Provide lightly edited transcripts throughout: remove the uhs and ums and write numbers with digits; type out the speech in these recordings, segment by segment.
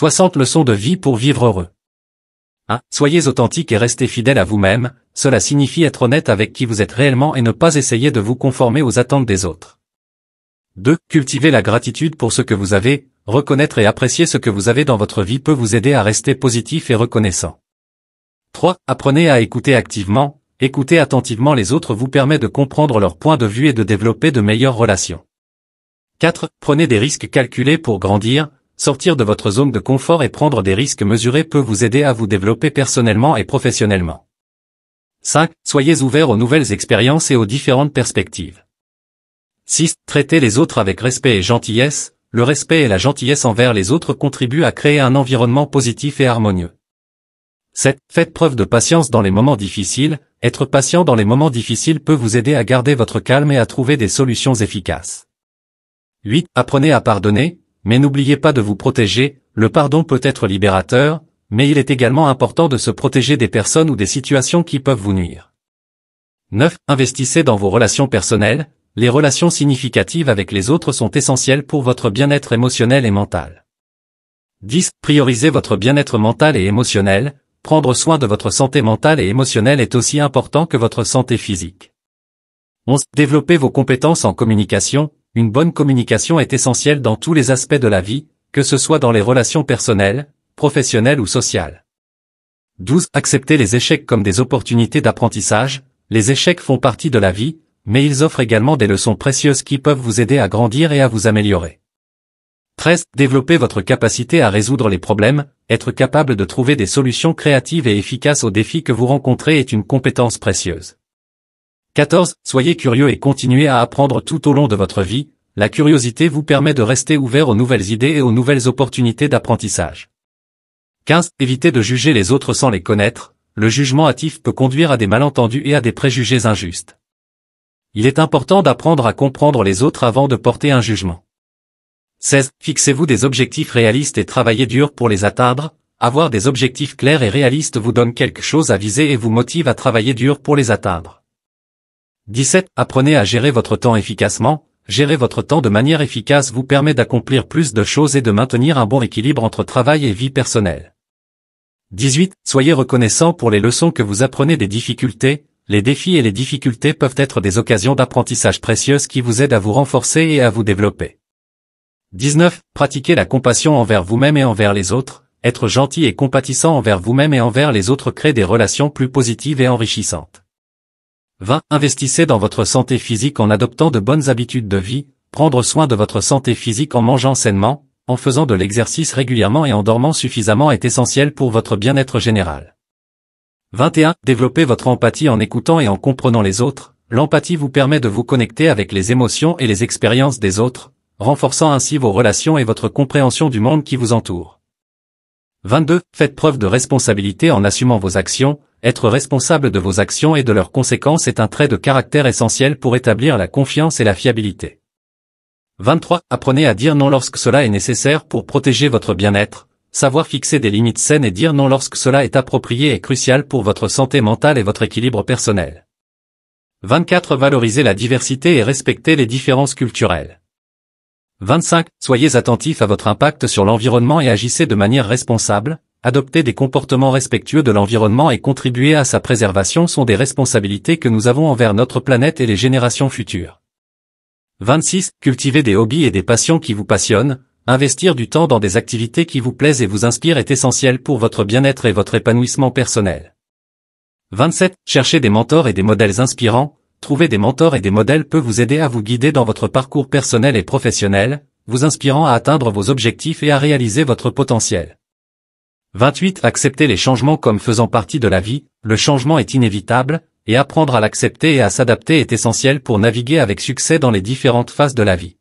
60 leçons de vie pour vivre heureux. 1. Soyez authentique et restez fidèle à vous-même, cela signifie être honnête avec qui vous êtes réellement et ne pas essayer de vous conformer aux attentes des autres. 2. Cultivez la gratitude pour ce que vous avez, reconnaître et apprécier ce que vous avez dans votre vie peut vous aider à rester positif et reconnaissant. 3. Apprenez à écouter activement, écouter attentivement les autres vous permet de comprendre leur point de vue et de développer de meilleures relations. 4. Prenez des risques calculés pour grandir. Sortir de votre zone de confort et prendre des risques mesurés peut vous aider à vous développer personnellement et professionnellement. 5. Soyez ouverts aux nouvelles expériences et aux différentes perspectives. 6. Traitez les autres avec respect et gentillesse. Le respect et la gentillesse envers les autres contribuent à créer un environnement positif et harmonieux. 7. Faites preuve de patience dans les moments difficiles. Être patient dans les moments difficiles peut vous aider à garder votre calme et à trouver des solutions efficaces. 8. Apprenez à pardonner. Mais n'oubliez pas de vous protéger, le pardon peut être libérateur, mais il est également important de se protéger des personnes ou des situations qui peuvent vous nuire. 9. Investissez dans vos relations personnelles, les relations significatives avec les autres sont essentielles pour votre bien-être émotionnel et mental. 10. Priorisez votre bien-être mental et émotionnel, prendre soin de votre santé mentale et émotionnelle est aussi important que votre santé physique. 11. Développez vos compétences en communication. Une bonne communication est essentielle dans tous les aspects de la vie, que ce soit dans les relations personnelles, professionnelles ou sociales. 12. Acceptez les échecs comme des opportunités d'apprentissage. Les échecs font partie de la vie, mais ils offrent également des leçons précieuses qui peuvent vous aider à grandir et à vous améliorer. 13. Développez votre capacité à résoudre les problèmes. Être capable de trouver des solutions créatives et efficaces aux défis que vous rencontrez est une compétence précieuse. 14. Soyez curieux et continuez à apprendre tout au long de votre vie. La curiosité vous permet de rester ouvert aux nouvelles idées et aux nouvelles opportunités d'apprentissage. 15. Évitez de juger les autres sans les connaître. Le jugement hâtif peut conduire à des malentendus et à des préjugés injustes. Il est important d'apprendre à comprendre les autres avant de porter un jugement. 16. Fixez-vous des objectifs réalistes et travaillez dur pour les atteindre. Avoir des objectifs clairs et réalistes vous donne quelque chose à viser et vous motive à travailler dur pour les atteindre. 17. Apprenez à gérer votre temps efficacement. Gérer votre temps de manière efficace vous permet d'accomplir plus de choses et de maintenir un bon équilibre entre travail et vie personnelle. 18. Soyez reconnaissant pour les leçons que vous apprenez des difficultés. Les défis et les difficultés peuvent être des occasions d'apprentissage précieuses qui vous aident à vous renforcer et à vous développer. 19. Pratiquez la compassion envers vous-même et envers les autres. Être gentil et compatissant envers vous-même et envers les autres crée des relations plus positives et enrichissantes. 20. Investissez dans votre santé physique en adoptant de bonnes habitudes de vie. Prendre soin de votre santé physique en mangeant sainement, en faisant de l'exercice régulièrement et en dormant suffisamment est essentiel pour votre bien-être général. 21. Développez votre empathie en écoutant et en comprenant les autres. L'empathie vous permet de vous connecter avec les émotions et les expériences des autres, renforçant ainsi vos relations et votre compréhension du monde qui vous entoure. 22. Faites preuve de responsabilité en assumant vos actions. Être responsable de vos actions et de leurs conséquences est un trait de caractère essentiel pour établir la confiance et la fiabilité. 23. Apprenez à dire non lorsque cela est nécessaire pour protéger votre bien-être. Savoir fixer des limites saines et dire non lorsque cela est approprié est crucial pour votre santé mentale et votre équilibre personnel. 24. Valorisez la diversité et respectez les différences culturelles. 25. Soyez attentifs à votre impact sur l'environnement et agissez de manière responsable. Adopter des comportements respectueux de l'environnement et contribuer à sa préservation sont des responsabilités que nous avons envers notre planète et les générations futures. 26. Cultiver des hobbies et des passions qui vous passionnent. Investir du temps dans des activités qui vous plaisent et vous inspirent est essentiel pour votre bien-être et votre épanouissement personnel. 27. Cherchez des mentors et des modèles inspirants. Trouver des mentors et des modèles peut vous aider à vous guider dans votre parcours personnel et professionnel, vous inspirant à atteindre vos objectifs et à réaliser votre potentiel. 28. Accepter les changements comme faisant partie de la vie. Le changement est inévitable, et apprendre à l'accepter et à s'adapter est essentiel pour naviguer avec succès dans les différentes phases de la vie.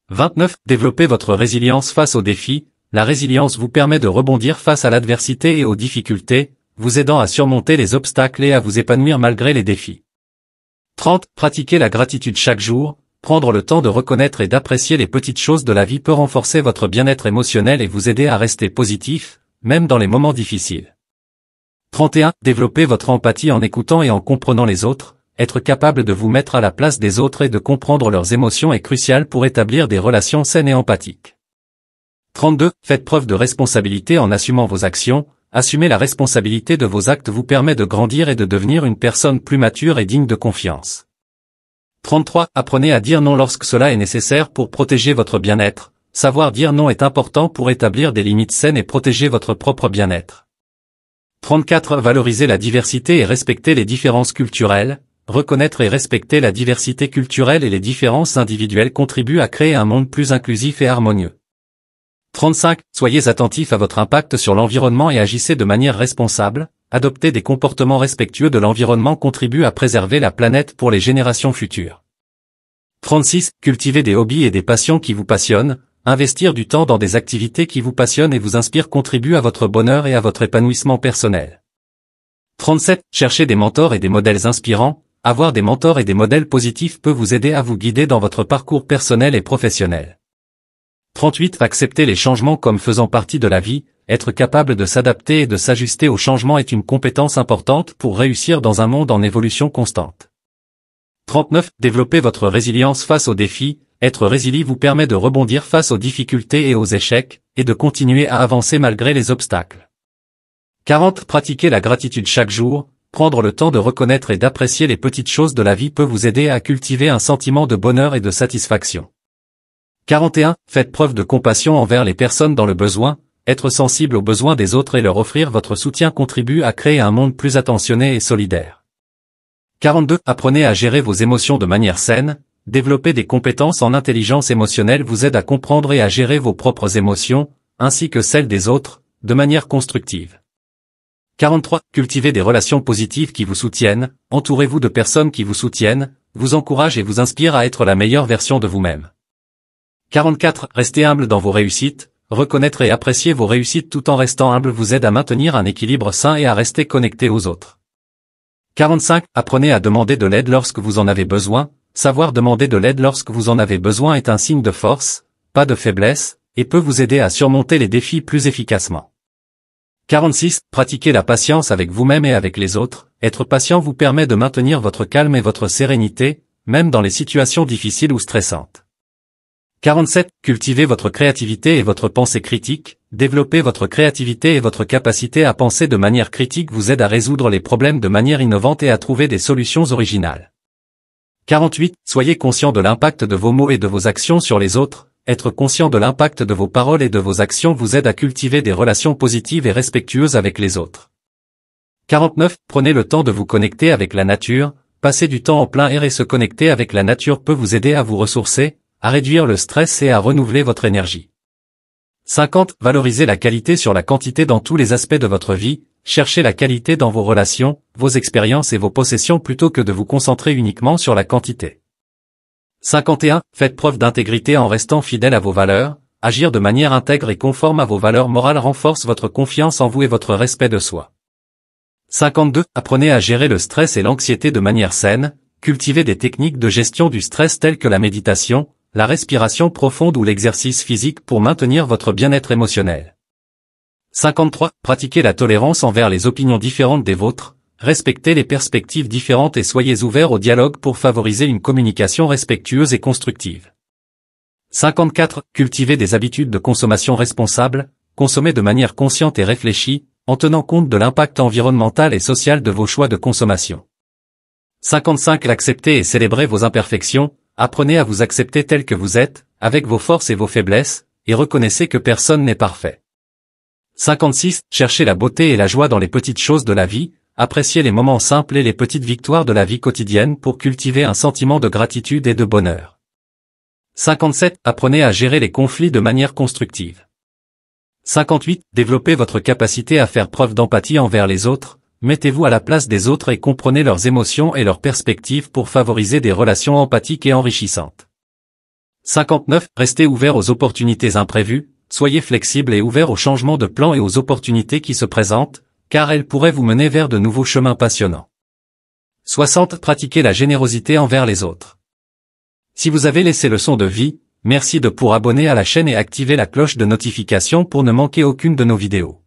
29. Développez votre résilience face aux défis. La résilience vous permet de rebondir face à l'adversité et aux difficultés, vous aidant à surmonter les obstacles et à vous épanouir malgré les défis. 30. Pratiquez la gratitude chaque jour. Prendre le temps de reconnaître et d'apprécier les petites choses de la vie peut renforcer votre bien-être émotionnel et vous aider à rester positif, même dans les moments difficiles. 31. Développez votre empathie en écoutant et en comprenant les autres. Être capable de vous mettre à la place des autres et de comprendre leurs émotions est crucial pour établir des relations saines et empathiques. 32. Faites preuve de responsabilité en assumant vos actions. Assumer la responsabilité de vos actes vous permet de grandir et de devenir une personne plus mature et digne de confiance. 33. Apprenez à dire non lorsque cela est nécessaire pour protéger votre bien-être. Savoir dire non est important pour établir des limites saines et protéger votre propre bien-être. 34. Valoriser la diversité et respecter les différences culturelles. Reconnaître et respecter la diversité culturelle et les différences individuelles contribue à créer un monde plus inclusif et harmonieux. 35. Soyez attentif à votre impact sur l'environnement et agissez de manière responsable. Adopter des comportements respectueux de l'environnement contribue à préserver la planète pour les générations futures. 36. Cultivez des hobbies et des passions qui vous passionnent. Investir du temps dans des activités qui vous passionnent et vous inspirent contribue à votre bonheur et à votre épanouissement personnel. 37. Cherchez des mentors et des modèles inspirants. Avoir des mentors et des modèles positifs peut vous aider à vous guider dans votre parcours personnel et professionnel. 38. Accepter les changements comme faisant partie de la vie. Être capable de s'adapter et de s'ajuster aux changements est une compétence importante pour réussir dans un monde en évolution constante. 39. Développer votre résilience face aux défis. Être résilient vous permet de rebondir face aux difficultés et aux échecs, et de continuer à avancer malgré les obstacles. 40. Pratiquer la gratitude chaque jour. Prendre le temps de reconnaître et d'apprécier les petites choses de la vie peut vous aider à cultiver un sentiment de bonheur et de satisfaction. 41. Faites preuve de compassion envers les personnes dans le besoin. Être sensible aux besoins des autres et leur offrir votre soutien contribue à créer un monde plus attentionné et solidaire. 42. Apprenez à gérer vos émotions de manière saine. Développer des compétences en intelligence émotionnelle vous aide à comprendre et à gérer vos propres émotions, ainsi que celles des autres, de manière constructive. 43. Cultivez des relations positives qui vous soutiennent. Entourez-vous de personnes qui vous soutiennent, vous encouragent et vous inspirent à être la meilleure version de vous-même. 44. Restez humble dans vos réussites. Reconnaître et apprécier vos réussites tout en restant humble vous aide à maintenir un équilibre sain et à rester connecté aux autres. 45. Apprenez à demander de l'aide lorsque vous en avez besoin. Savoir demander de l'aide lorsque vous en avez besoin est un signe de force, pas de faiblesse, et peut vous aider à surmonter les défis plus efficacement. 46. Pratiquez la patience avec vous-même et avec les autres. Être patient vous permet de maintenir votre calme et votre sérénité, même dans les situations difficiles ou stressantes. 47. Cultivez votre créativité et votre pensée critique. Développer votre créativité et votre capacité à penser de manière critique vous aide à résoudre les problèmes de manière innovante et à trouver des solutions originales. 48. Soyez conscient de l'impact de vos mots et de vos actions sur les autres. Être conscient de l'impact de vos paroles et de vos actions vous aide à cultiver des relations positives et respectueuses avec les autres. 49. Prenez le temps de vous connecter avec la nature. Passer du temps en plein air et se connecter avec la nature peut vous aider à vous ressourcer, à réduire le stress et à renouveler votre énergie. 50. Valorisez la qualité sur la quantité dans tous les aspects de votre vie. Cherchez la qualité dans vos relations, vos expériences et vos possessions plutôt que de vous concentrer uniquement sur la quantité. 51. Faites preuve d'intégrité en restant fidèle à vos valeurs. Agir de manière intègre et conforme à vos valeurs morales renforce votre confiance en vous et votre respect de soi. 52. Apprenez à gérer le stress et l'anxiété de manière saine. Cultivez des techniques de gestion du stress telles que la méditation, la respiration profonde ou l'exercice physique pour maintenir votre bien-être émotionnel. 53. Pratiquez la tolérance envers les opinions différentes des vôtres. Respectez les perspectives différentes et soyez ouverts au dialogue pour favoriser une communication respectueuse et constructive. 54. Cultivez des habitudes de consommation responsables. Consommez de manière consciente et réfléchie, en tenant compte de l'impact environnemental et social de vos choix de consommation. 55. Acceptez et célébrez vos imperfections. Apprenez à vous accepter tel que vous êtes, avec vos forces et vos faiblesses, et reconnaissez que personne n'est parfait. 56. Cherchez la beauté et la joie dans les petites choses de la vie. Appréciez les moments simples et les petites victoires de la vie quotidienne pour cultiver un sentiment de gratitude et de bonheur. 57. Apprenez à gérer les conflits de manière constructive. 58. Développez votre capacité à faire preuve d'empathie envers les autres. Mettez-vous à la place des autres et comprenez leurs émotions et leurs perspectives pour favoriser des relations empathiques et enrichissantes. 59. Restez ouvert aux opportunités imprévues. Soyez flexible et ouvert aux changements de plan et aux opportunités qui se présentent, car elles pourraient vous mener vers de nouveaux chemins passionnants. 60. Pratiquez la générosité envers les autres. Si vous avez laissé leçon de vie, merci de vous abonner à la chaîne et activer la cloche de notification pour ne manquer aucune de nos vidéos.